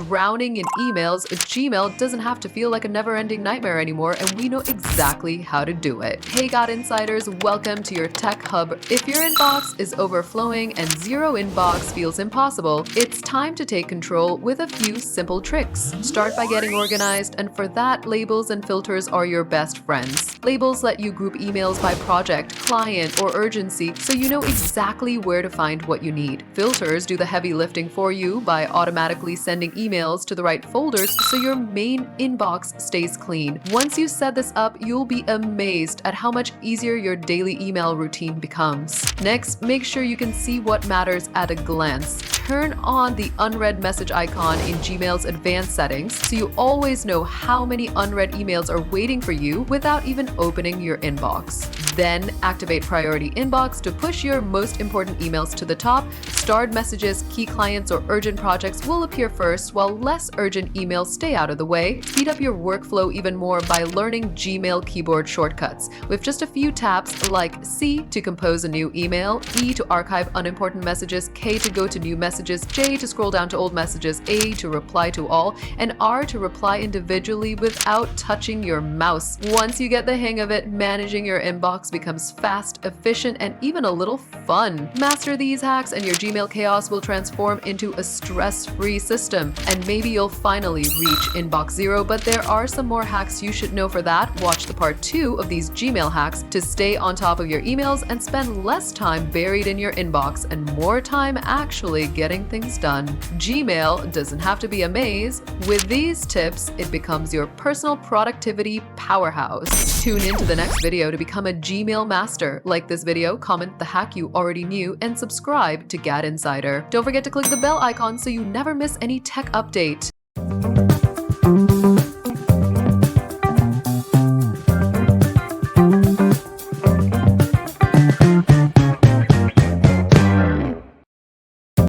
drowning in emails, Gmail doesn't have to feel like a never-ending nightmare anymore, and we know exactly how to do it. Hey God Insiders, welcome to your tech hub. If your inbox is overflowing and zero inbox feels impossible, it's time to take control with a few simple tricks. Start by getting organized, and for that, labels and filters are your best friends. Labels let you group emails by project, client, or urgency, so you know exactly where to find what you need. Filters do the heavy lifting for you by automatically sending emails to the right folders so your main inbox stays clean. Once you set this up, you'll be amazed at how much easier your daily email routine becomes. Next, make sure you can see what matters at a glance. Turn on the unread message icon in Gmail's advanced settings so you always know how many unread emails are waiting for you without even opening your inbox. Then activate Priority Inbox to push your most important emails to the top. Starred messages, key clients, or urgent projects will appear first, while less urgent emails stay out of the way. Speed up your workflow even more by learning Gmail keyboard shortcuts. With just a few taps like C to compose a new email, E to archive unimportant messages, K to go to new messages, J to scroll down to old messages, A to reply to all, and R to reply individually without touching your mouse. Once you get the hang of it, managing your inbox becomes fast, efficient, and even a little fun. Master these hacks and your Gmail chaos will transform into a stress-free system. And maybe you'll finally reach inbox zero, but there are some more hacks you should know for that. Watch the part 2 of these Gmail hacks to stay on top of your emails and spend less time buried in your inbox and more time actually getting things done. Gmail doesn't have to be a maze. With these tips, it becomes your personal productivity powerhouse. Tune into the next video to become a Gmail master. Like this video, comment the hack you already knew, and subscribe to GadInsider. Don't forget to click the bell icon so you never miss any tech update.